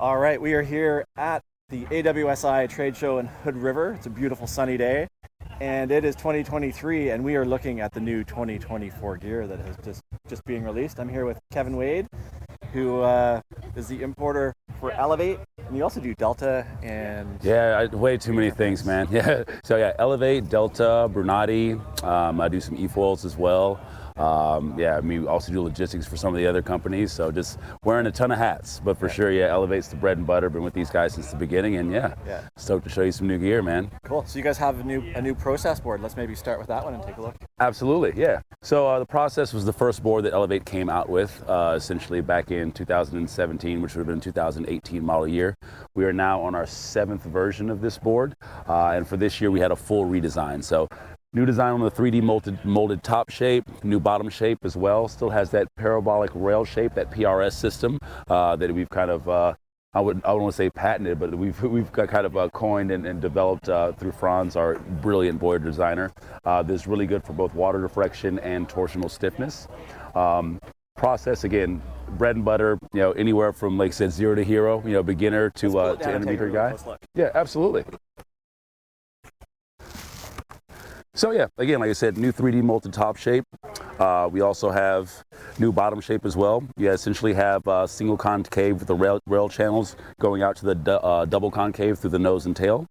All right, we are here at the AWSI trade show in Hood River. It's a beautiful sunny day, and it is 2023, and we are looking at the new 2024 gear that has just being released. I'm here with Kevin Wade, who is the importer for Eleveight, and you also do Delta and... Yeah, way too many things, man. Yeah, so yeah, Eleveight, Delta, Brunati. I do some e-foils as well. Yeah, I mean, we also do logistics for some of the other companies, so just wearing a ton of hats. But for sure, yeah, Elevate's the bread and butter. Been with these guys since the beginning, and yeah, stoked to show you some new gear, man. Cool. So you guys have a new process board. Let's maybe start with that one and take a look. Absolutely, yeah. So the process was the first board that Eleveight came out with, essentially back in 2017, which would have been 2018 model year. We are now on our 7th version of this board, and for this year we had a full redesign. So new design on the 3D molded top shape, new bottom shape as well. Still has that parabolic rail shape, that PRS system that we've kind of, I don't want to say patented, but we've got kind of coined and developed through Franz, our brilliant board designer. This is really good for both water deflection and torsional stiffness. Process, again, bread and butter, you know, anywhere from, like I said, 0 to hero, you know, beginner to intermediate guy. Yeah, absolutely. So yeah, again, like I said, new 3D molded top shape. We also have new bottom shape as well. You essentially have single concave with the rail channels going out to the double concave through the nose and tail.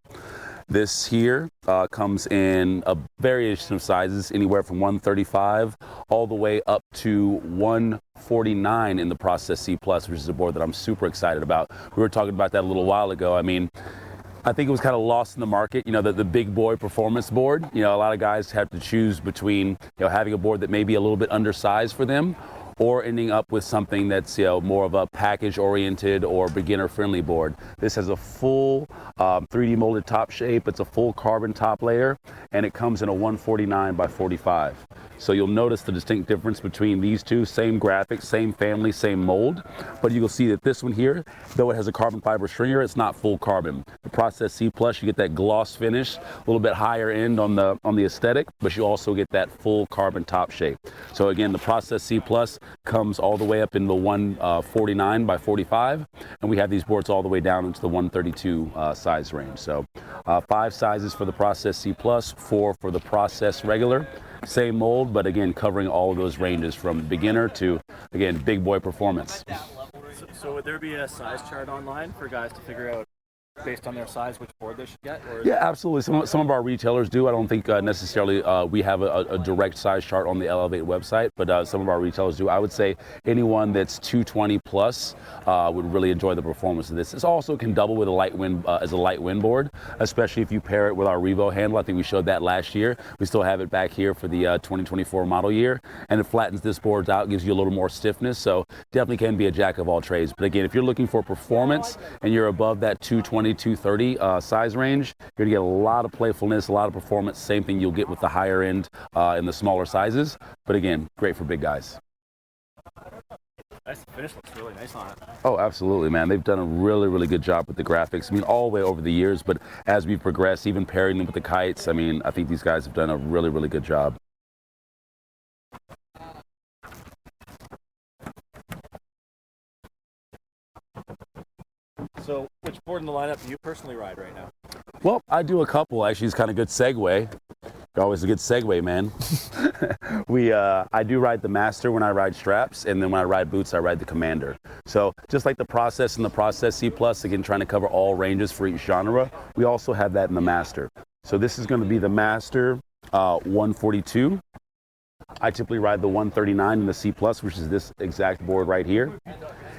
This here comes in a variation of sizes, anywhere from 135 all the way up to 149 in the Process C+, which is a board that I'm super excited about. We were talking about that a little while ago. I mean, I think it was kind of lost in the market, you know, the big boy performance board. You know, a lot of guys have to choose between, you know, having a board that may be a little bit undersized for them, or ending up with something that's, you know, more of a package-oriented or beginner-friendly board. This has a full 3D molded top shape. It's a full carbon top layer, and it comes in a 149 by 45. So you'll notice the distinct difference between these two. Same graphics, same family, same mold, but you'll see that this one here, though it has a carbon fiber stringer, it's not full carbon. The Process C+, you get that gloss finish, a little bit higher end on the aesthetic, but you also get that full carbon top shape. So again, the Process C+ comes all the way up in the 149 by 45, and we have these boards all the way down into the 132 size range. So 5 sizes for the Process C+, 4 for the Process regular. Same mold, but again, covering all of those ranges from beginner to, again, big boy performance. So would there be a size chart online for guys to figure out, based on their size, which board they should get? Or yeah, absolutely. Some of our retailers do. I don't think necessarily we have a direct size chart on the Eleveight website, but some of our retailers do. I would say anyone that's 220 plus would really enjoy the performance of this. This also can double with a light wind as a light wind board, especially if you pair it with our Revo handle. I think we showed that last year. We still have it back here for the 2024 model year, and it flattens this board out, gives you a little more stiffness. So definitely can be a jack of all trades. But again, if you're looking for performance and you're above that 220, 230 size range, you're gonna get a lot of playfulness, a lot of performance. Same thing you'll get with the higher end in the smaller sizes. But again, great for big guys. Nice. The finish looks really nice on it. Oh, absolutely, man. They've done a really, really good job with the graphics. I mean, all the way over the years, but as we progress, even pairing them with the kites, I mean, I think these guys have done a really, really good job. So which board in the lineup do you personally ride right now? Well, I do a couple. Actually, it's kind of good segue. Always a good segue, man. I do ride the Master when I ride straps, and then when I ride boots, I ride the Commander. So just like the Process and the Process C+, again, trying to cover all ranges for each genre, we also have that in the Master. So this is going to be the Master 142. I typically ride the 139 in the C+, which is this exact board right here.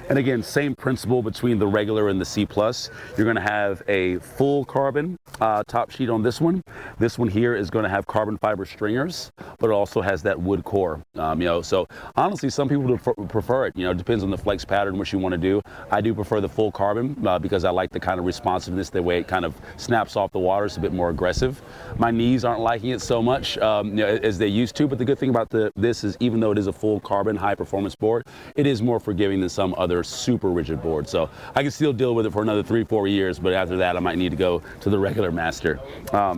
And again, same principle between the regular and the C+. You're going to have a full carbon top sheet on this one. This one here is going to have carbon fiber stringers, but it also has that wood core. You know, so honestly, some people prefer it. You know, it depends on the flex pattern, what you want to do. I do prefer the full carbon because I like the kind of responsiveness, the way it kind of snaps off the water. It's a bit more aggressive. My knees aren't liking it so much you know, as they used to, but the good thing about this is even though it is a full carbon high performance board, it is more forgiving than some other super rigid board. So I can still deal with it for another 3-4 years, but after that I might need to go to the regular Master.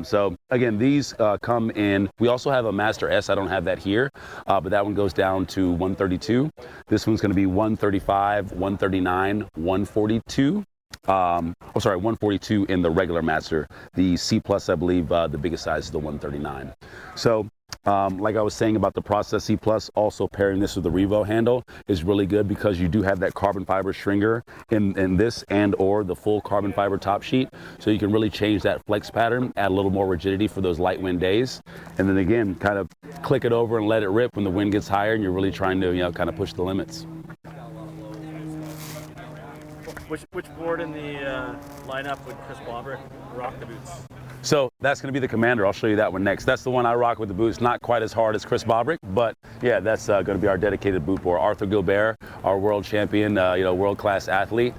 So again, these come in, we also have a Master S. I don't have that here, but that one goes down to 132. This one's going to be 135, 139, 142. Oh, sorry, 142 in the regular Master. The C Plus, I believe, the biggest size is the 139. So, like I was saying about the Process C Plus, also pairing this with the Revo handle is really good because you do have that carbon fiber stringer in this and or the full carbon fiber top sheet. So you can really change that flex pattern, add a little more rigidity for those light wind days. And then again, kind of click it over and let it rip when the wind gets higher and you're really trying to, kind of push the limits. Which board in the lineup would Chris Bobrick rock the boots? So that's going to be the Commander. I'll show you that one next. That's the one I rock with the boots. Not quite as hard as Chris Bobrick, but yeah, that's going to be our dedicated boot board. Arthur Gilbert, our world champion, world-class athlete.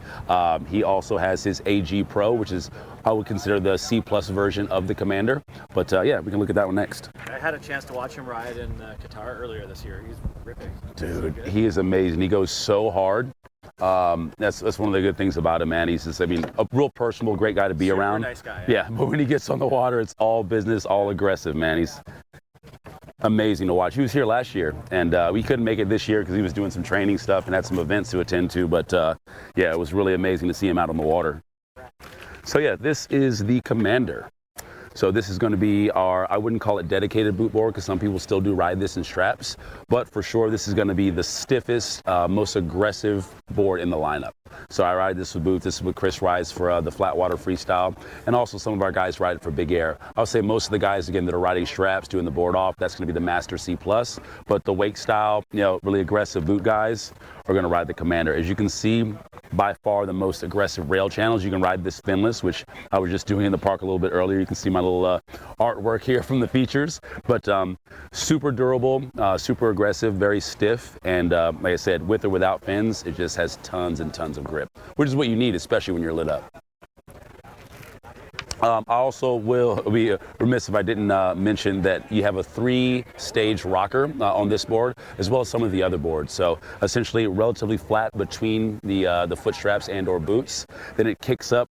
He also has his AG Pro, which is I would consider the C Plus version of the Commander. But yeah, we can look at that one next. I had a chance to watch him ride in Qatar earlier this year. He's ripping. Dude, he is amazing. He goes so hard. That's one of the good things about him, man. He's just, a real personable, great guy to be Super around. Nice guy. Yeah, but when he gets on the water, it's all business, all aggressive, man. He's amazing to watch. He was here last year, and we couldn't make it this year because he was doing some training stuff and had some events to attend to. But yeah, it was really amazing to see him out on the water. So yeah, this is the Commander. So this is going to be our, I wouldn't call it dedicated boot board because some people still do ride this in straps, but for sure this is going to be the stiffest, most aggressive board in the lineup. So I ride this with boots. This is what Chris rides for the flat water freestyle, and also some of our guys ride it for big air. I would say most of the guys, again, that are riding straps, doing the board off, that's going to be the Master C Plus, but the wake style, really aggressive boot guys are going to ride the Commander. As you can see, by far the most aggressive rail channels. You can ride this finless, which I was just doing in the park a little bit earlier. You can see my little artwork here from the features, but super durable, super aggressive, very stiff, and like I said, with or without fins, it just has tons and tons of grip, which is what you need, especially when you're lit up. I also will be remiss if I didn't mention that you have a 3-stage rocker on this board, as well as some of the other boards. So essentially relatively flat between the foot straps and or boots. Then it kicks up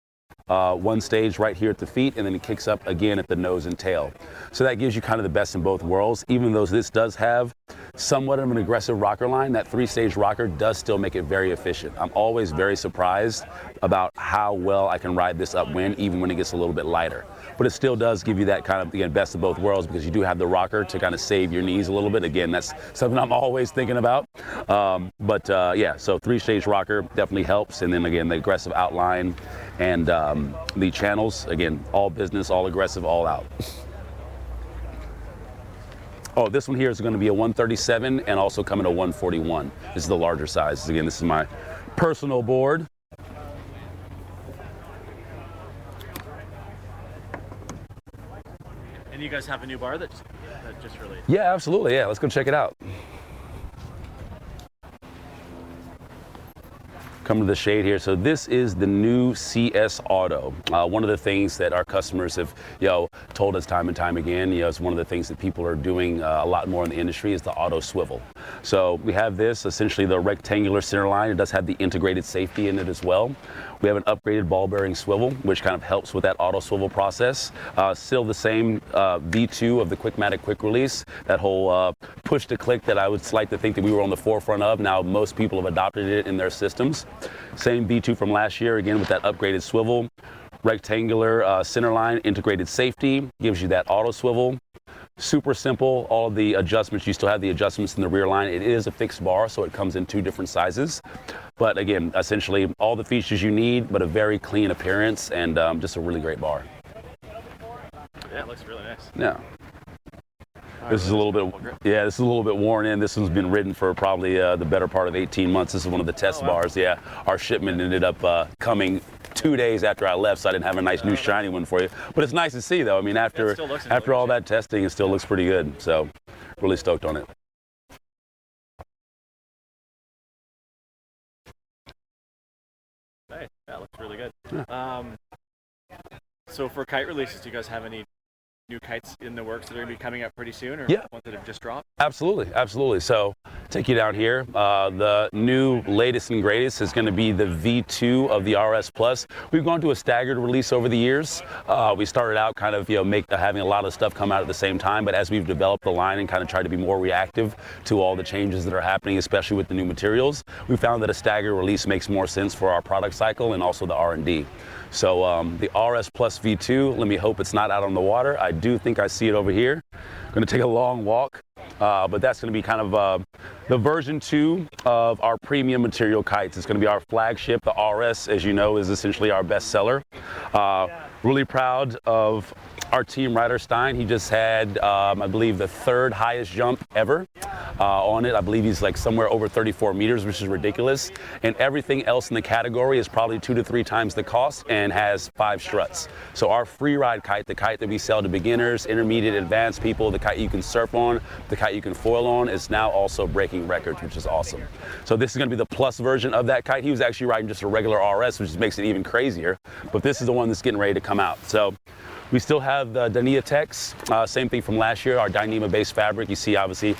one stage right here at the feet, and then it kicks up again at the nose and tail. So that gives you kind of the best in both worlds. Even though this does have somewhat of an aggressive rocker line, that 3-stage rocker does still make it very efficient. I'm always very surprised about how well I can ride this upwind, even when it gets a little bit lighter. But it still does give you that kind of, again, best of both worlds, because you do have the rocker to kind of save your knees a little bit. Again, that's something I'm always thinking about. Yeah, so 3-stage rocker definitely helps. And then again, the aggressive outline and the channels, again, all business, all aggressive, all out. Oh, this one here is going to be a 137 and also coming to 141. This is the larger size. Again, this is my personal board. And you guys have a new bar that just released? Yeah, absolutely. Yeah, let's go check it out. Come to the shade here. So this is the new CS Auto. One of the things that our customers have, told us time and time again, it's one of the things that people are doing a lot more in the industry is the auto swivel. So we have this, essentially the rectangular center line. It does have the integrated safety in it as well. We have an upgraded ball bearing swivel, which kind of helps with that auto swivel process. Still the same V2 of the Quickmatic quick release, that whole push to click that I would like to think that we were on the forefront of. Now most people have adopted it in their systems. Same V2 from last year, again with that upgraded swivel, rectangular center line, integrated safety, gives you that auto swivel. Super simple, all of the adjustments, you still have the adjustments in the rear line. It is a fixed bar, so it comes in 2 different sizes. But again, essentially all the features you need, but a very clean appearance and just a really great bar. Yeah, it looks really nice. Yeah. This is a little bit worn in. This one's been ridden for probably the better part of 18 months. This is one of the test bars. Yeah, our shipment ended up coming 2 days after I left, so I didn't have a nice new shiny one for you. But it's nice to see, though. I mean, after all that testing, it still looks pretty good. So, really stoked on it. Hey, that looks really good. Yeah. So for kite releases, do you guys have any new kites in the works that are going to be coming up pretty soon, or Yeah. ones that have just dropped? Absolutely, absolutely. So take you down here. The new latest and greatest is going to be the V2 of the RS Plus. We've gone to a staggered release over the years. We started out kind of having a lot of stuff come out at the same time, but as we've developed the line and kind of tried to be more reactive to all the changes that are happening, especially with the new materials, we found that a staggered release makes more sense for our product cycle and also the R&D. So the RS Plus V2, let me hope it's not out on the water. I do think I see it over here. I'm going to take a long walk, but that's going to be kind of the version 2 of our premium material kites. It's going to be our flagship. The RS, as you know, is essentially our best seller. Really proud of our team, Ryder Stein. He just had, I believe, the 3rd highest jump ever on it. I believe he's like somewhere over 34 meters, which is ridiculous. And everything else in the category is probably 2 to 3 times the cost and has 5 struts. So our free ride kite, the kite that we sell to beginners, intermediate, advanced people, the kite you can surf on, the kite you can foil on, is now also breaking records, which is awesome. So this is going to be the plus version of that kite. He was actually riding just a regular RS, which makes it even crazier. But this is the one that's getting ready to come out. So we still have the Dyneema Tex, same thing from last year, our Dyneema-based fabric. You see, obviously,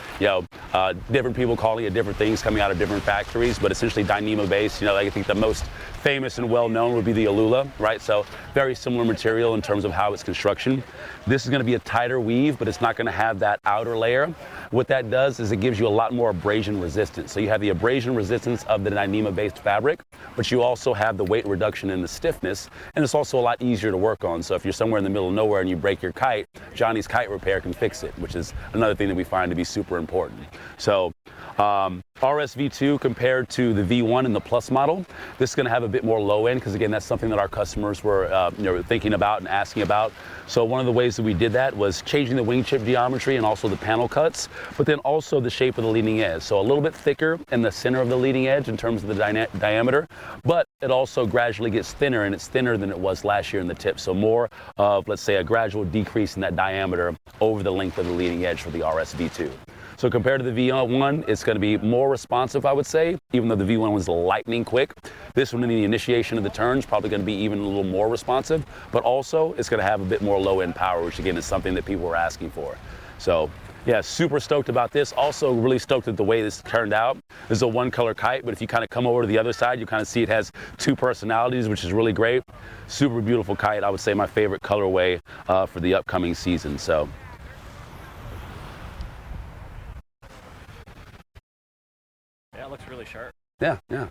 different people calling it different things coming out of different factories, but essentially Dyneema-based. I think the most famous and well-known would be the Alula, right? So very similar material in terms of how it's construction. This is going to be a tighter weave, but it's not going to have that outer layer. What that does is it gives you a lot more abrasion resistance. So you have the abrasion resistance of the Dyneema-based fabric, but you also have the weight reduction in the stiffness, and it's also a lot easier to work on. So if you're somewhere in the middle of nowhere and you break your kite, Johnny's Kite Repair can fix it, which is another thing that we find to be super important. So RS V2 compared to the V1 and the Plus model, this is going to have a bit more low end, because again, that's something that our customers were thinking about and asking about. So one of the ways that we did that was changing the wing chip geometry and also the panel cuts, but then also the shape of the leading edge. So a little bit thicker in the center of the leading edge in terms of the diameter, but it also gradually gets thinner, and it's thinner than it was last year in the tip. So more of, let's say, a gradual decrease in that diameter over the length of the leading edge for the RS V2. So compared to the V1, it's going to be more responsive, I would say, even though the V1 was lightning quick. This one, in the initiation of the turns, probably going to be even a little more responsive, but also it's going to have a bit more low-end power, which again is something that people were asking for. So yeah, super stoked about this. Also really stoked at the way this turned out. This is a one-color kite, but if you kind of come over to the other side, you kind of see it has 2 personalities, which is really great. Super beautiful kite. I would say my favorite colorway for the upcoming season. So. Yeah, it looks really sharp. Yeah,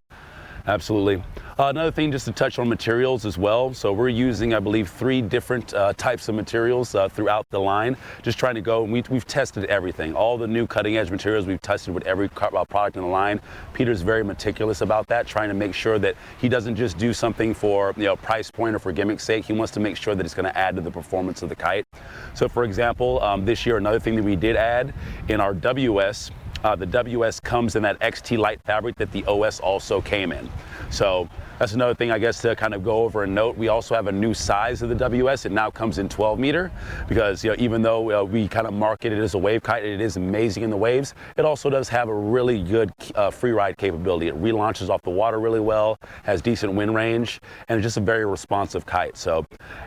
absolutely. Another thing, just to touch on materials as well. So we're using, I believe, 3 different types of materials throughout the line. Just trying to go, and we've tested everything. All the new cutting edge materials we've tested with every product in the line. Peter's very meticulous about that, trying to make sure that he doesn't just do something for price point or for gimmick's sake. He wants to make sure that it's going to add to the performance of the kite. So for example, this year, another thing that we did add in our WS, the WS comes in that XT light fabric that the OS also came in. So that's another thing, I guess, to kind of go over and note. We also have a new size of the WS. It now comes in 12 meter, because even though we kind of market it as a wave kite, and it is amazing in the waves, it also does have a really good free ride capability. It relaunches off the water really well, has decent wind range, and it's just a very responsive kite. So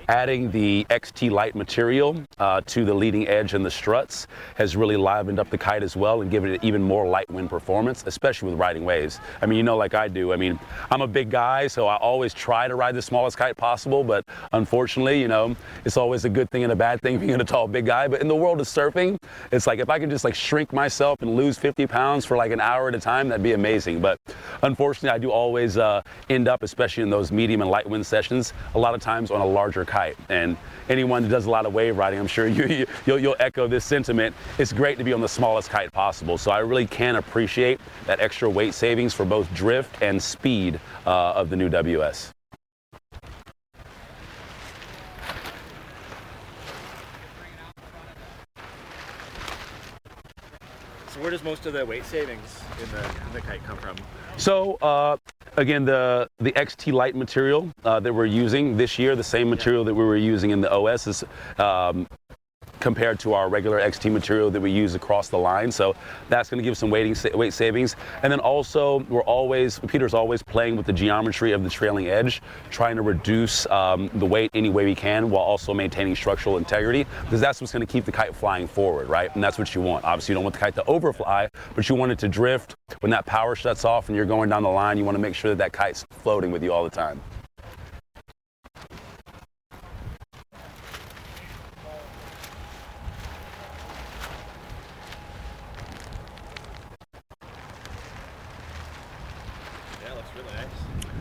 adding the XT light material to the leading edge and the struts has really livened up the kite as well and given it even more light wind performance, especially with riding waves. I mean, like I do. I mean, I'm a big guy, so I always try to ride the smallest kite possible, but unfortunately, it's always a good thing and a bad thing being a tall, big guy. But in the world of surfing, it's like if I can just shrink myself and lose 50 pounds for an hour at a time, that'd be amazing. But unfortunately, I do always end up, especially in those medium and light wind sessions, a lot of times on a larger kite. And anyone that does a lot of wave riding, I'm sure you'll echo this sentiment. It's great to be on the smallest kite possible. So I really can appreciate that extra weight savings for both drift and speed of the new WS. So where does most of the weight savings in the kite come from? So again, the XT light material that we're using this year, the same material that we were using in the OS, is compared to our regular XT material that we use across the line. So that's going to give some weight savings. And then also, Peter's always playing with the geometry of the trailing edge, trying to reduce the weight any way we can while also maintaining structural integrity, because that's what's going to keep the kite flying forward, right? And that's what you want. Obviously, you don't want the kite to overfly, but you want it to drift. When that power shuts off and you're going down the line, you want to make sure that that kite's floating with you all the time.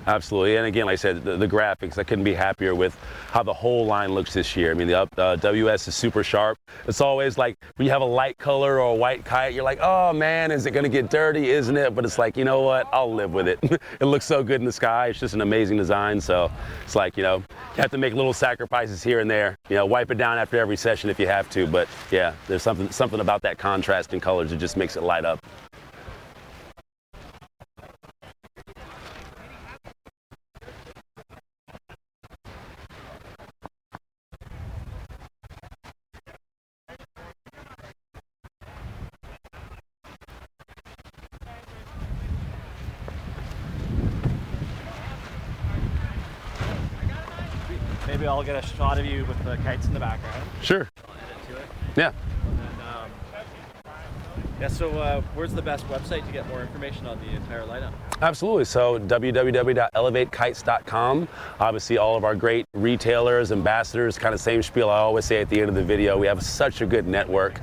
Absolutely, and again, like I said, the graphics, I couldn't be happier with how the whole line looks this year. I mean, the WS is super sharp. It's always like when you have a light color or a white kite, you're like, oh man, is it gonna get dirty, isn't it? But it's like, you know what, I'll live with it. It looks so good in the sky. It's just an amazing design. So it's like, you know, you have to make little sacrifices here and there. You know, wipe it down after every session if you have to. But yeah, there's something about that contrast in colors that just makes it light up. Maybe I'll get a shot of you with the kites in the background. Sure. I'll edit to it. Yeah. And, so where's the best website to get more information on the entire lineup? Absolutely. So www.eleveightkitesarfing.com. Obviously, all of our great retailers, ambassadors, kind of same spiel I always say at the end of the video. We have such a good network.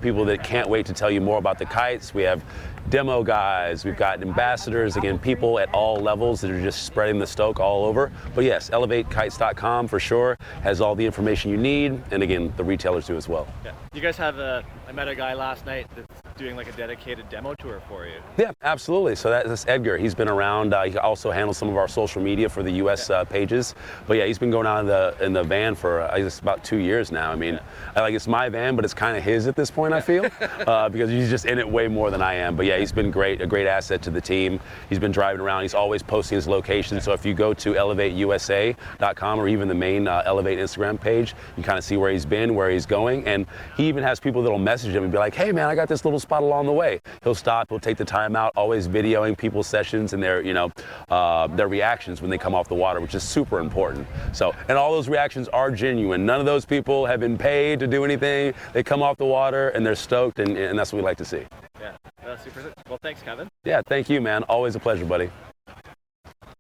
People that can't wait to tell you more about the kites. We have demo guys, we've got ambassadors, again, people at all levels that are just spreading the stoke all over. But yes, eleveightkitesarfing.com for sure has all the information you need, and again, the retailers do as well. Yeah. You guys have I met a guy last night that's doing like a dedicated demo tour for you. Yeah, absolutely. So that's Edgar. He's been around. He also handles some of our social media for the U.S. Pages. But yeah, he's been going out in the van for I guess about 2 years now. I mean, like it's my van, but it's kind of his at this point, I feel, because he's just in it way more than I am. But yeah, he's been a great asset to the team. He's been driving around. He's always posting his location. So if you go to eleveightusa.com or even the main Eleveight Instagram page, you kind of see where he's been, where he's going. And he even has people that'll message him and be like, hey man, I got this little spot along the way. He'll stop, he'll take the time out, always videoing people's sessions and their, their reactions when they come off the water, which is super important. So, and all those reactions are genuine. None of those people have been paid to do anything. They come off the water and they're stoked, and that's what we like to see. Yeah, that's super. Well, thanks, Kevin. Yeah, thank you, man. Always a pleasure, buddy.